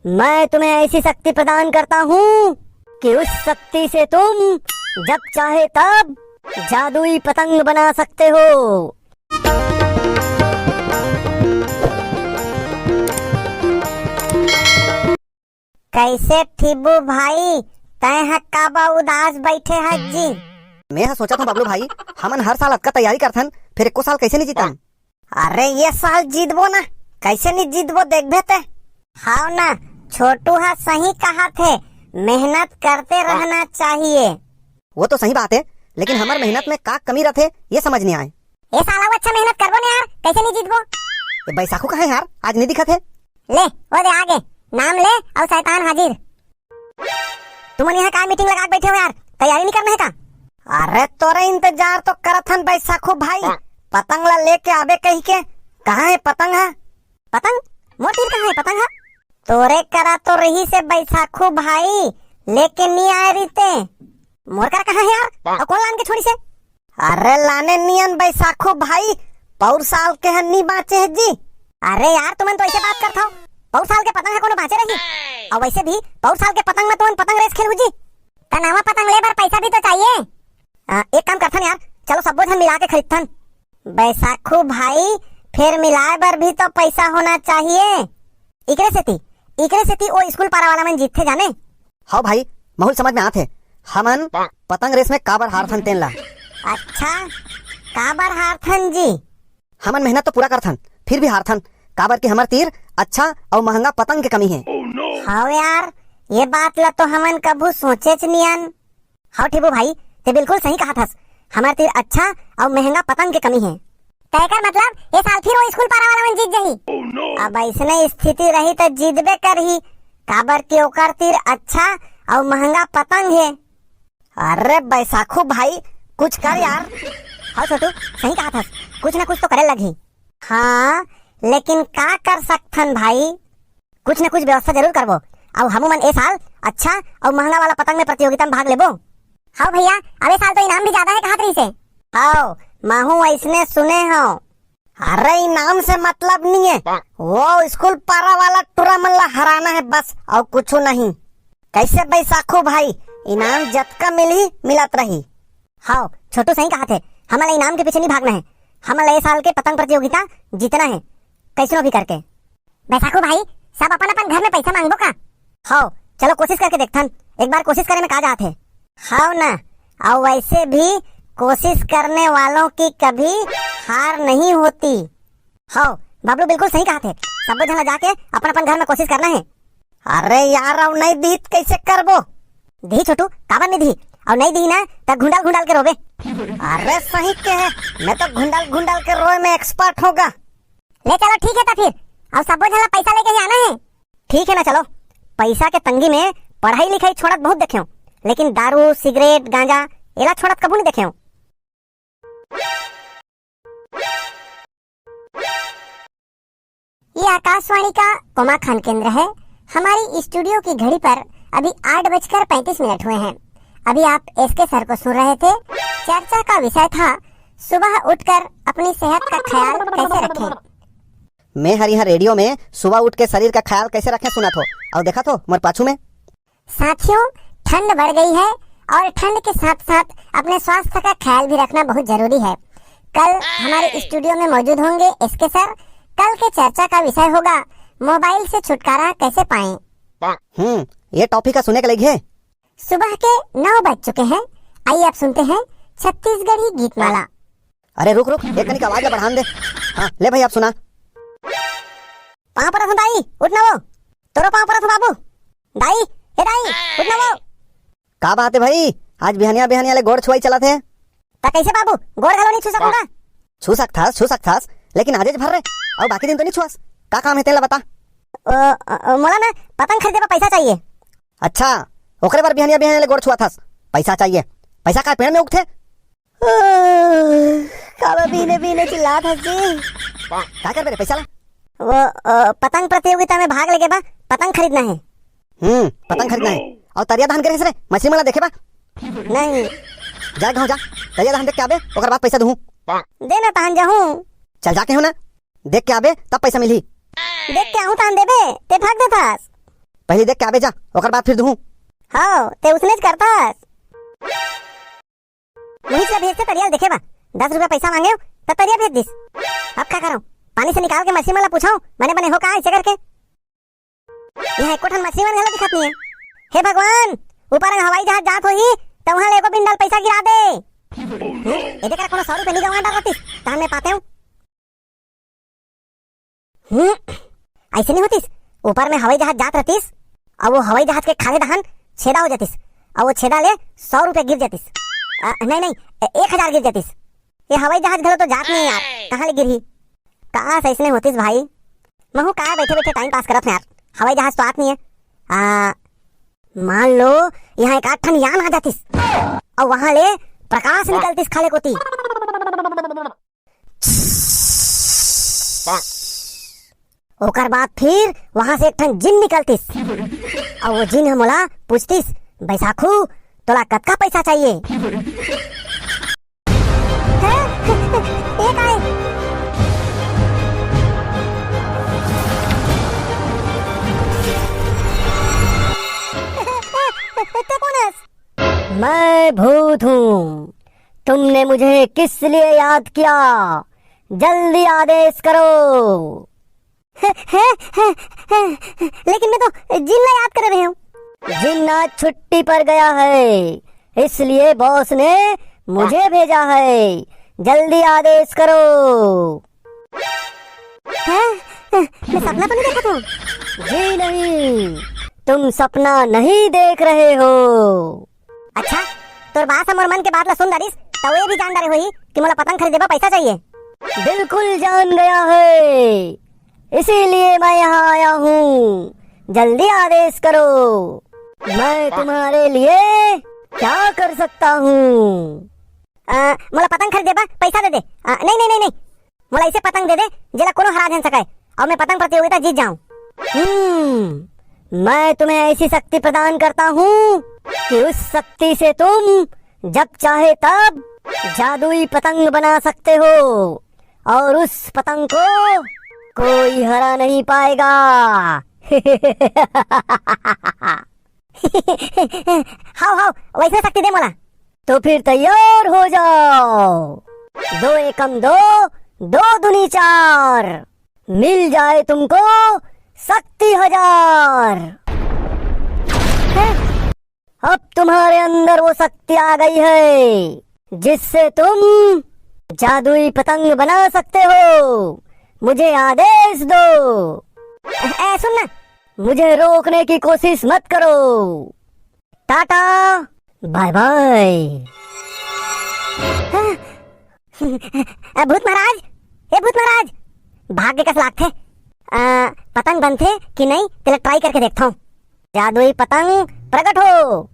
मैं तुम्हें ऐसी शक्ति प्रदान करता हूँ कि उस शक्ति से तुम जब चाहे तब जादुई पतंग बना सकते हो। कैसे ठिब्बू भाई, तय हक्काबा उदास बैठे है जी। मैं सोचा था बबलू भाई, हमन हर साल अक्का तैयारी करथन, फिर एको साल कैसे नहीं जीतन। अरे ये साल जीतबो ना, कैसे नहीं जीतबो देखबे ते। हाँ ना, छोटू हा सही कहा थे, मेहनत करते रहना चाहिए। वो तो सही बात है, लेकिन हमार मेहनत में का कमी रहते ये समझ नहीं आए। ये साला अच्छा मेहनत करबो ना यार, कैसे नहीं जीतबो। ये बैसाखू कहाँ है यार, आज नहीं दिखत है। ले वो दे आगे, नाम ले और शैतान हाजिर। तुम यहाँ का मीटिंग लगा बैठे हो यार, तैयारी नहीं करना है का। अरे तोरा इंतजार तो करत हन बैसाखू भाई, पतंग ला लेके आबे कही के। कहाँ है पतंग है? पतंग मोटी कहाँ है पतंग है? तोरे करा तो रही से बैसाखू भाई, लेके नहीं आए रीते। मोर करा कहाँ है यार, और कौन लान के छोड़ी से? अरे लाने नियन बैसाखू भाई, पौर साल के हन्नी बाँचे है जी। अरे यार तुमन तो ऐसे बात करता हो, पौर साल के पतंग है कोनो बाँचे रही। और वैसे भी पौर साल के पतंग में तुमन पतंग रेस खेलू जी। तनावा पतंग ले बार पैसा भी तो चाहिए। एक काम करथन यार, चलो सब जन मिला के खरीदथन। बैसाखू भाई फिर मिलाए बर भी तो पैसा होना चाहिए। इकरे सेती वो स्कूल पारा वाला मन जीतथे जाने। हाँ भाई, माहौल समझ में आते। हमन पतंग रेस में काबर हारथन तेन ला। अच्छा, काबर हारथन जी? हमन मेहनत तो पूरा करथन, फिर भी हारथन काबर की हमार तीर अच्छा और महंगा पतंग के कमी है। हाँ यार, ये बात ला तो हमन कभू सोचे नियन। हाँ ठिबू भाई, ते बिल्कुल सही कहा था, हमारे तीर अच्छा और महंगा पतंग के कमी है। तय कर मतलब ये साल फिर वो स्कूल पारा वाला मन जीत जाही। अब ऐसने स्थिति रही तो जीतबे करही, काबर के ओकर तीर अच्छा और महंगा पतंग है। अरे बैसाखू भाई कुछ कर यार। हाँ छोटू सही कहा था, कुछ ना कुछ तो करे लगी। हाँ लेकिन का कर सकथन भाई, कुछ न कुछ व्यवस्था जरूर करबो। और हमू मन ए साल अच्छा और महंगा वाला पतंग में प्रतियोगिता में भाग लेबो। हाँ भैया, अबे साल तो इनाम भी ज्यादा है कहा रही से। हाँ माहू ऐसने सुने हो। अरे इनाम से मतलब नहीं है, वो स्कूल पारा वाला टूरा मन ला हराना है बस, और कुछ नहीं। कैसे बैसाखू भाई, इनाम जतका मिली मिलत रही। हाँ छोटू सही कहा थे, हमारा इनाम के पीछे नहीं भागना है, हमारा ये साल के पतंग प्रतियोगिता जीतना है कैसनो भी करके। बैसाखू भाई सब अपन अपन घर में पैसा मांगबो का। हाँ चलो कोशिश करके देखथन, एक बार कोशिश करे में कहा जाते। हाँ ना, और वैसे भी कोशिश करने वालों की कभी हार नहीं होती। हाँ बाबलू बिल्कुल सही कहा थे, सब जना जाके अपन अपन घर में कोशिश करना है। अरे यार अब नहीं दी कैसे करबो। दी छोटू, काबर नहीं दी, और नहीं दी ना तो घुंडाल घुंडाल के रोबे। अरे सही के है, मैं तो घुंडाल घुंडाल के रोए में एक्सपर्ट होगा। ले चलो ठीक है तो फिर, और सब जना पैसा लेके ही आना है। ठीक है ना, चलो। पैसा के तंगी में पढ़ाई लिखाई छोड़त बहुत देखे हो, लेकिन दारू सिगरेट गांजा एला छोड़त कबू नहीं देखे हो। ये आकाशवाणी का कोमा खान केंद्र है। हमारी स्टूडियो की घड़ी पर अभी 8:35 हुए हैं। अभी आप एसके सर को सुन रहे थे। चर्चा का विषय था सुबह उठकर अपनी सेहत का ख्याल कैसे रखें। मैं हर यहाँ रेडियो में सुबह उठ के शरीर का ख्याल कैसे रखें सुना था, और देखा तो मोर पाछू में। साथियों ठंड बढ़ गई है, और ठंड के साथ साथ अपने स्वास्थ्य का ख्याल भी रखना बहुत जरूरी है। कल हमारे स्टूडियो में मौजूद होंगे एसके सर। कल के चर्चा का विषय होगा मोबाइल से छुटकारा कैसे पाएं। ये टॉपिक का सुने के लगे है। सुबह के 9 बज चुके हैं, आइए आप सुनते हैं छत्तीसगढ़ी गीत माला। अरे रुक एक कनी आवाज बढ़ा दे। हाँ ले भाई आप सुना। पाँव पर रखो दाई, उठना वो तोरो पाँव पर रखो बाबू। दाई हे दाई उठना वो। का बात है भाई, आज बिहानिया बिहानिया ले गोड़ छुआई चला थे। ता कैसे बाबू, गोड़ घलो नहीं छू सकूंगा। छू सकता लेकिन आदेज भर रहे, और बाकी दिन तो नहीं छुआस। का काम है तेला बता। मोला ना पतंग खरीदे पर पैसा चाहिए। अच्छा ओकरे बार बिहानिया बिहानिया ले गोड़ छुआ था, पैसा चाहिए। पैसा का पेड़ में उगथे। काबा बीने बीने चिल्लात हस जी। का कर बे पैसा ला। वो पतंग प्रतियोगिता में भाग लेके बा, पतंग खरीदना है। पतंग खरीदना है, और तरिया धान करे रे मछली मला देखे बा। नहीं जा गाँव जा, तरिया धान देख के आबे, ओकर बाद पैसा दूँ। देना तान जाहूँ। चल जाके हो ना, देख के आबे तब पैसा मिली। देख के आऊँ तान देबे, ते भाग दे थास। पहले देख क्या बेचा ओकर बाद फिर दूँ। हाँ ते उसने करता मुझे से भेजते तरिया देखे बा 10 रुपया पैसा मांगे हो तो तरिया भेज दिस। अब क्या करूं, पानी से निकाल के मछली वाला पूछाऊं बने बने हो का ऐसे करके। यहाँ एक कोठन मछली वाला दिखत नहीं है। हे भगवान, ऊपर हवाई जहाज जात होही तो वहां लेको बिंदल पैसा गिरा दे। ये देख कोनो 100 रुपया नहीं गवा डालतीस तान में पाते हूं। ऐसे नहीं होतीस, ऊपर में हवाई जहाज जात रहतीस और वो हवाई जहाज के खाले दहन छेदा हो जातीस और वो छेदा ले 100 रुपया गिर जातीस। नहीं 1000 गिर जातीस। ये हवाई जहाज घलो तो जात नहीं यार, कहाँ ले गिरही। काश ऐसने होतीस भाई, महू का बैठे बैठे टाइम पास करत यार। हवाई जहाज तो आत नहीं है। मान लो यहाँ एक 8 ठन यान आ जातीस और वहां ले प्रकाश निकलतीस खाले कोती। ओकर बाद फिर वहां से एक ठन जिन निकलतीस और वो जिन हमला पूछतीस, बैसाखू तोला कतका पैसा चाहिए। एक आए मैं भूत हूँ, तुमने मुझे किस लिए याद किया, जल्दी आदेश करो। लेकिन मैं तो जिन्ना याद कर रही हूँ। जिन्ना छुट्टी पर गया है, इसलिए बॉस ने मुझे भेजा है, जल्दी आदेश करो। मैं सपना तो नहीं देखा तू? जी नहीं, तुम सपना नहीं देख रहे हो। अच्छा, तोर बात हमर मन के बात ला सुन दारिस तो ये भी जान डारे होई कि मोला पतंग खरीदेबा पैसा चाहिए। बिल्कुल जान गया है, इसीलिए मैं यहाँ आया हूँ, जल्दी आदेश करो। मैं तुम्हारे लिए क्या कर सकता हूँ? मोला पतंग खरीदेबा पैसा दे दे। नहीं नहीं नहीं नहीं, मोला ऐसे पतंग दे दे जेला कोनो हरा नहीं सके और मैं पतंग प्रतियोगिता जीत जाऊं। मैं तुम्हें ऐसी शक्ति प्रदान करता हूँ कि उस शक्ति से तुम जब चाहे तब जादुई पतंग बना सकते हो और उस पतंग को कोई हरा नहीं पाएगा। हाउ वैसे शक्ति दे मोला। तो फिर तैयार हो जाओ। 2 एकम 2, 2 दूनी 4, मिल जाए तुमको शक्ति 1000। अब तुम्हारे अंदर वो शक्ति आ गई है जिससे तुम जादुई पतंग बना सकते हो। मुझे आदेश दो। सुन ना, मुझे रोकने की कोशिश मत करो। Tata bye bye. भूत महाराज, हे भूत महाराज, भाग्य का सलाख थे। पतंग बनते कि नहीं तेरा ट्राई करके देखता हूँ। जादुई पतंग प्रकट हो।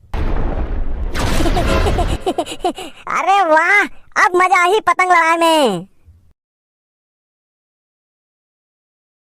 अरे वाह, अब मजा ही पतंग लड़ाई में।